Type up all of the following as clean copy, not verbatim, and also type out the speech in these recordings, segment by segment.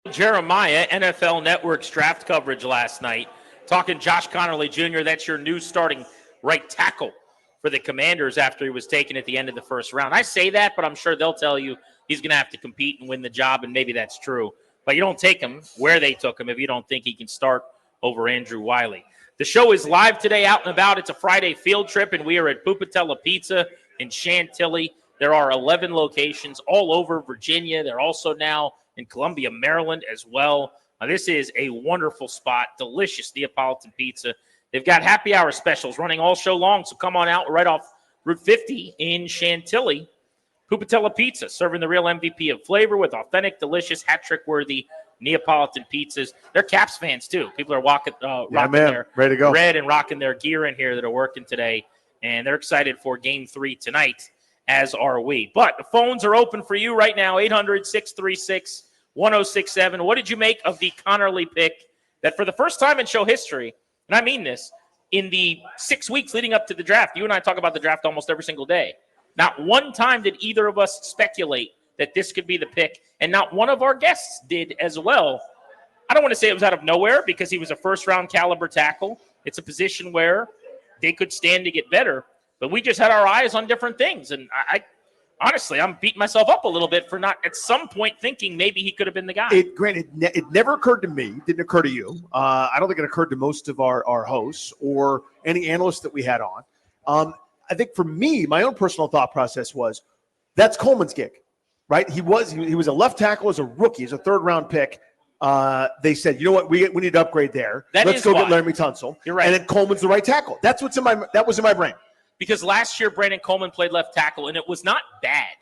Jeremiah, NFL Network's draft coverage last night, talking Josh Connerly Jr. That's your new starting right tackle for the Commanders after he was taken at the end of the first round. I say that, but I'm sure they'll tell you he's going to have to compete and win the job, and maybe that's true. But you don't take him where they took him if you don't think he can start over Andrew Wiley. The show is live today, out and about. It's a Friday field trip, and we are at Pupatella Pizza in Chantilly. There are 11 locations all over Virginia. They're also now in Columbia, Maryland as well. This is a wonderful spot, delicious Neapolitan pizza. They've got happy hour specials running all show long, so come on out right off Route 50 in Chantilly. Pupatella Pizza, serving the real MVP of flavor with authentic, delicious, hat-trick-worthy Neapolitan pizzas. They're Caps fans, too. People are rocking their ready to go. Red and rocking their gear in here that are working today, and they're excited for Game 3 tonight, as are we. But the phones are open for you right now, 800-636-1067. What did you make of the Connerly pick that for the first time in show history, and I mean this, in the 6 weeks leading up to the draft, you and I talk about the draft almost every single day. Not one time did either of us speculate that this could be the pick, and not one of our guests did as well. I don't want to say it was out of nowhere because he was a first-round caliber tackle. It's a position where they could stand to get better, but we just had our eyes on different things, and honestly, I'm beating myself up a little bit for not at some point thinking maybe he could have been the guy. It never occurred to me. Didn't occur to you. I don't think it occurred to most of our hosts or any analysts that we had on. I think for me, my own personal thought process was that's Coleman's gig, right? He was a left tackle as a rookie, as a third-round pick. They said, you know what, we need to upgrade there. Let's go get Laramie Tunsil. You're right. And then Coleman's the right tackle. That was in my brain. Because last year, Brandon Coleman played left tackle, and it was not bad.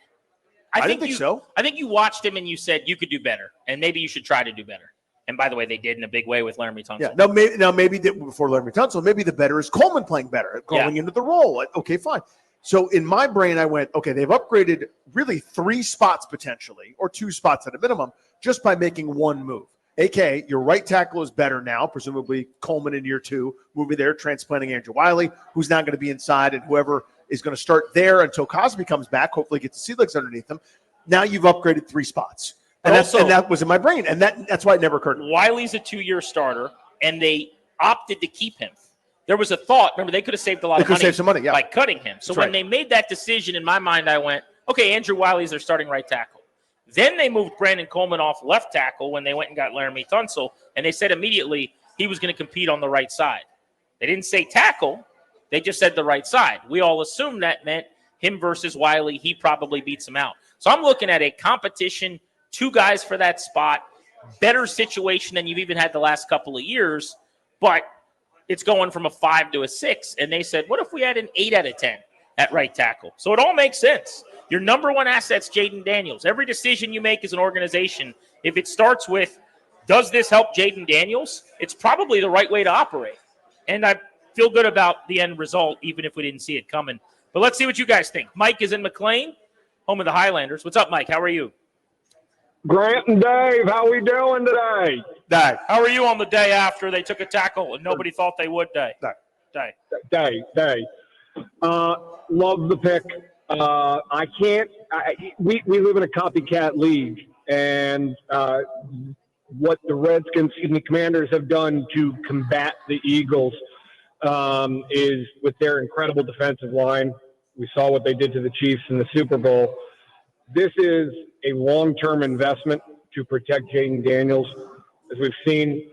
I didn't think so. I think you watched him and you said you could do better, and maybe you should try to do better. And by the way, they did in a big way with Laramie Tunsil. Yeah, maybe before Laramie Tunsil, maybe the better is Coleman playing better, going into the role. Okay, fine. So in my brain, I went, okay, they've upgraded really 3 spots potentially, or 2 spots at a minimum, just by making one move. AK, your right tackle is better now, presumably Coleman in year 2, moving there, transplanting Andrew Wiley, who's now going to be inside, and whoever is going to start there until Cosby comes back, hopefully get the sea legs underneath them. Now you've upgraded 3 spots. And that was in my brain, and that's why it never occurred to me. Wiley's a 2-year starter, and they opted to keep him. There was a thought. Remember, they could have saved a lot of money by cutting him. So when they made that decision, in my mind, I went, okay, Andrew Wiley's their starting right tackle. Then they moved Brandon Coleman off left tackle when they went and got Laramie Tunsil, and they said immediately he was going to compete on the right side. They didn't say tackle. They just said the right side. We all assumed that meant him versus Wiley. He probably beats him out. So I'm looking at a competition, 2 guys for that spot, better situation than you've even had the last couple of years, but it's going from a 5 to a 6. And they said, what if we had an 8 out of 10 at right tackle? So it all makes sense. Your number one asset's Jaden Daniels. Every decision you make as an organization, if it starts with, does this help Jaden Daniels? It's probably the right way to operate. And I feel good about the end result, even if we didn't see it coming. But let's see what you guys think. Mike is in McLean, home of the Highlanders. What's up, Mike? How are you? Grant and Dave, how we doing today? Dave. How are you on the day after they took a tackle and nobody thought they would, Dave? Dave. Love the pick. We live in a copycat league, and what the Commanders have done to combat the Eagles is with their incredible defensive line. We saw what they did to the Chiefs in the Super Bowl. This is a long-term investment to protect Jaden Daniels. As we've seen,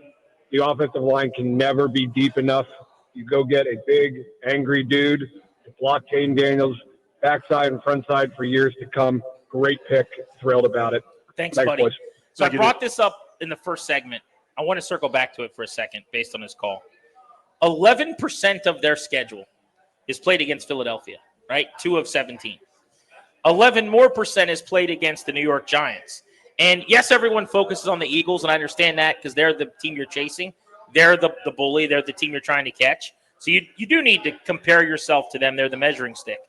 the offensive line can never be deep enough. You go get a big, angry dude to block Jaden Daniels, backside and front side for years to come. Great pick. Thrilled about it. Thanks buddy. Boys. So I brought this up in the first segment. I want to circle back to it for a second based on this call. 11% of their schedule is played against Philadelphia, right? 2 of 17. 11% more is played against the New York Giants. And yes, everyone focuses on the Eagles, and I understand that because they're the team you're chasing. They're the bully. They're the team you're trying to catch. So you do need to compare yourself to them. They're the measuring stick.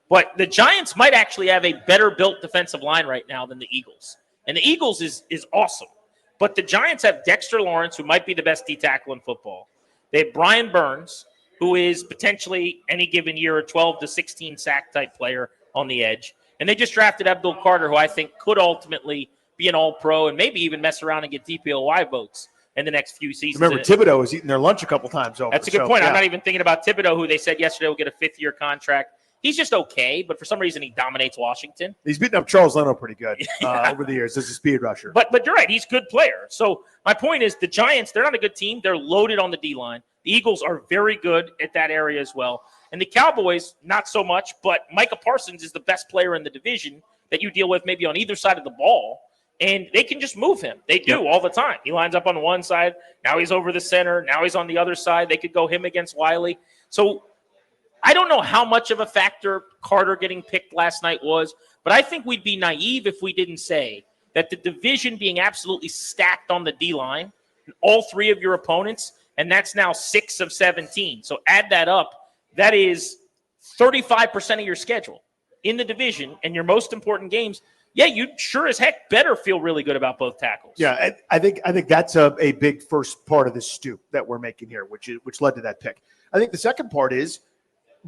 But the Giants might actually have a better-built defensive line right now than the Eagles. And the Eagles is awesome. But the Giants have Dexter Lawrence, who might be the best D-tackle in football. They have Brian Burns, who is potentially any given year a 12 to 16 sack type player on the edge. And they just drafted Abdul Carter, who I think could ultimately be an all-pro, and maybe even mess around and get DPOY votes in the next few seasons. Remember, Thibodeau was eating their lunch a couple times over. That's a good point. Yeah. I'm not even thinking about Thibodeau, who they said yesterday will get a 5th-year contract. He's just okay, but for some reason he dominates Washington. He's beaten up Charles Leno pretty good over the years as a speed rusher. But you're right. He's a good player. So my point is the Giants, they're not a good team. They're loaded on the D-line. The Eagles are very good at that area as well. And the Cowboys, not so much, but Micah Parsons is the best player in the division that you deal with maybe on either side of the ball. And they can just move him. They do all the time. He lines up on one side. Now he's over the center. Now he's on the other side. They could go him against Wiley. So I don't know how much of a factor Carter getting picked last night was, but I think we'd be naive if we didn't say that the division being absolutely stacked on the D-line, all 3 of your opponents, and that's now 6 of 17. So add that up. That is 35% of your schedule in the division and your most important games. Yeah, you sure as heck better feel really good about both tackles. Yeah, I think that's a big first part of this stew that we're making here, which led to that pick. I think the second part is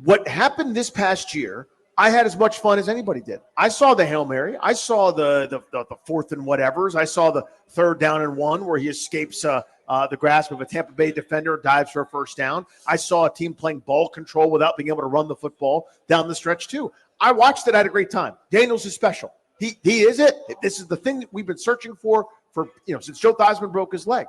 what happened this past year. I had as much fun as anybody did. I saw the Hail Mary. I saw the 4th and whatevers. I saw the 3rd down and 1 where he escapes the grasp of a Tampa Bay defender, dives for a first down. I saw a team playing ball control without being able to run the football down the stretch too. I watched it. I had a great time. Daniels is special. He is it. This is the thing that we've been searching for since Joe Theismann broke his leg.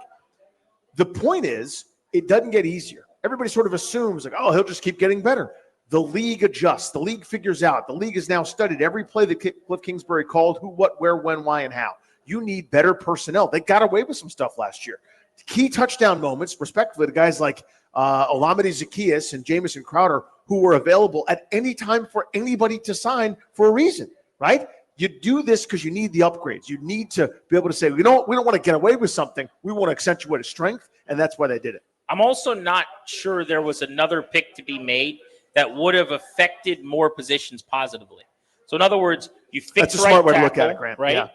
The point is, it doesn't get easier. Everybody sort of assumes like, oh, he'll just keep getting better. The league adjusts. The league figures out. The league has now studied every play that Cliff Kingsbury called, who, what, where, when, why, and how. You need better personnel. They got away with some stuff last year. Key touchdown moments, respectively, to guys like Olamide Zaccheaus and Jamison Crowder, who were available at any time for anybody to sign for a reason, right? You do this because you need the upgrades. You need to be able to say, we don't want to get away with something. We want to accentuate a strength, and that's why they did it. I'm also not sure there was another pick to be made that would have affected more positions positively. So in other words, you fix that's a right smart way tackle, to look at it, Grant. Right? Yeah.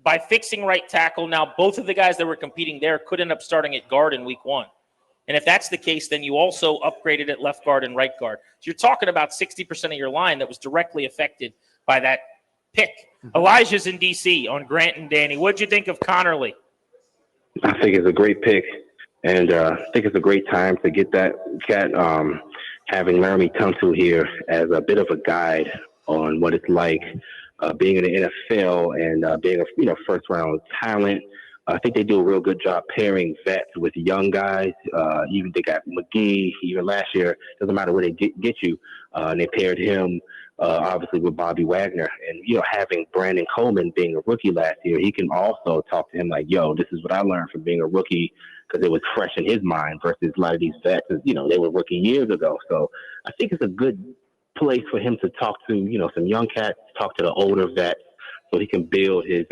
By fixing right tackle, now both of the guys that were competing there could end up starting at guard in week 1. And if that's the case, then you also upgraded at left guard and right guard. So you're talking about 60% of your line that was directly affected by that pick. Elijah's in D.C. on Grant and Danny. What'd you think of Connerly? I think it's a great pick, and I think it's a great time to get that cat. Having Laramie Tunsil here as a bit of a guide on what it's like being in the NFL and being a first-round talent. I think they do a real good job pairing vets with young guys. Even they got McGee even last year. Doesn't matter where they get you. And they paired him obviously with Bobby Wagner. And, having Brandon Coleman being a rookie last year, he can also talk to him like, yo, this is what I learned from being a rookie, because it was fresh in his mind versus a lot of these vets. They were rookie years ago. So I think it's a good place for him to talk to, some young cats, talk to the older vets so he can build his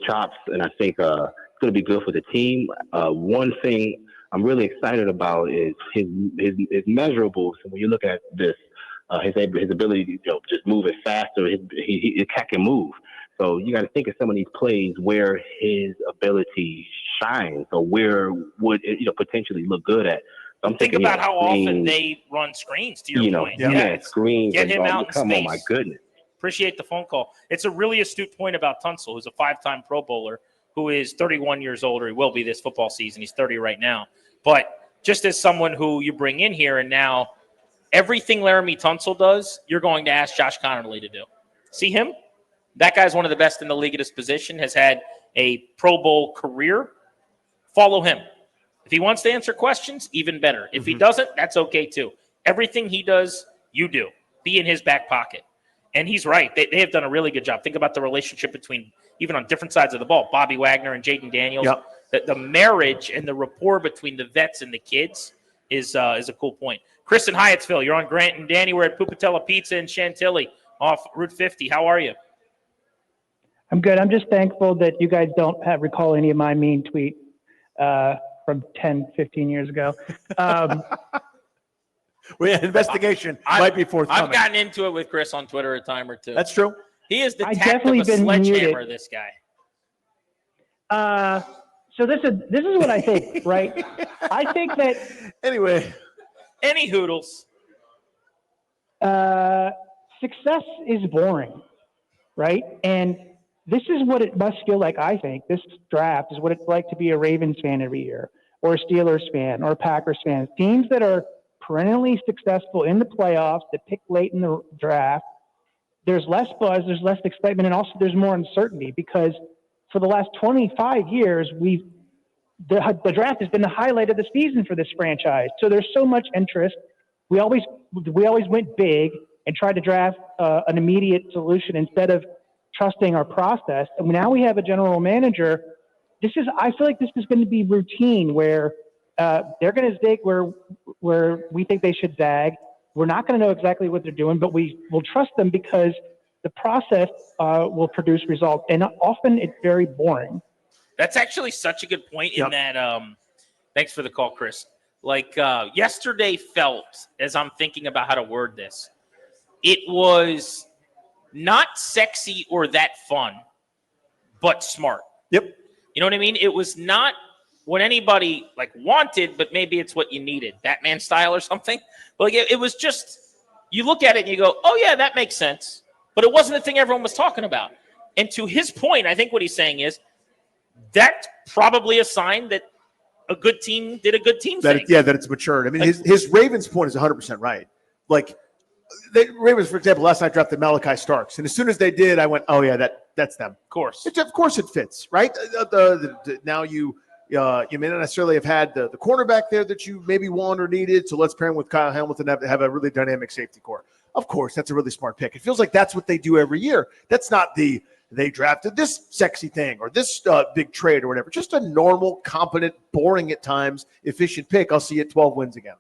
chops. And I think it's going to be good for the team. One thing I'm really excited about is his measurables. And when you look at this, his ability to just move it faster, he can move. So you got to think of some of these plays where his ability shines, or where would it potentially look good at. So I'm think thinking, about how often they run screens. To your point, screens. Get him out in come space. Oh my goodness! Appreciate the phone call. It's a really astute point about Tunsil, who's a 5-time Pro Bowler, who is 31 years old, or he will be this football season. He's 30 right now. But just as someone who you bring in here, and now everything Laramie Tunsil does, you're going to ask Josh Connerly to do. See him? That guy's one of the best in the league at his position, has had a Pro Bowl career. Follow him. If he wants to answer questions, even better. If he doesn't, that's okay too. Everything he does, you do. Be in his back pocket. And he's right. They have done a really good job. Think about the relationship between, even on different sides of the ball, Bobby Wagner and Jaden Daniels. Yep. The marriage and the rapport between the vets and the kids is a cool point. Chris in Hyattsville, you're on Grant and Danny. We're at Pupatella Pizza in Chantilly off Route 50. How are you? I'm good. I'm just thankful that you guys don't recall any of my mean tweet from 10, 15 years ago. Investigation might be forthcoming. I've gotten into it with Chris on Twitter a time or two. That's true. He is the tact of a sledgehammer, this guy. So this is what I think, right? I think that anyway. Any hoodles. Success is boring, right? And this is what it must feel like, I think. This draft is what it's like to be a Ravens fan every year, or a Steelers fan, or a Packers fan. Teams that are perennially successful in the playoffs, that pick late in the draft, there's less buzz, there's less excitement, and also there's more uncertainty because for the last 25 years, the draft has been the highlight of the season for this franchise. So there's so much interest. We always went big and tried to draft an immediate solution instead of trusting our process. And now we have a general manager. I feel like this is going to be routine where they're going to zig where we think they should zag. We're not going to know exactly what they're doing, but we will trust them because the process will produce results. And often it's very boring. That's actually such a good point in that. Thanks for the call, Chris. Like yesterday felt, as I'm thinking about how to word this, it was not sexy or that fun, but smart. Yep. You know what I mean? It was not what anybody like wanted, but maybe it's what you needed, Batman style or something. But like it was just, you look at it and you go, oh yeah, that makes sense. But it wasn't the thing everyone was talking about. And to his point, I think what he's saying is that's probably a sign that a good team did a good team thing. That it's matured. I mean, his Ravens point is 100% right. Like, the Ravens, for example, last night drafted Malachi Starks. And as soon as they did, I went, oh, yeah, that's them. Of course. Of course it fits, right? Now you may not necessarily have had the cornerback there that you maybe want or needed, so let's pair him with Kyle Hamilton and have a really dynamic safety core. Of course, that's a really smart pick. It feels like that's what they do every year. That's not they drafted this sexy thing or this big trade or whatever. Just a normal, competent, boring at times, efficient pick. I'll see you at 12 wins again.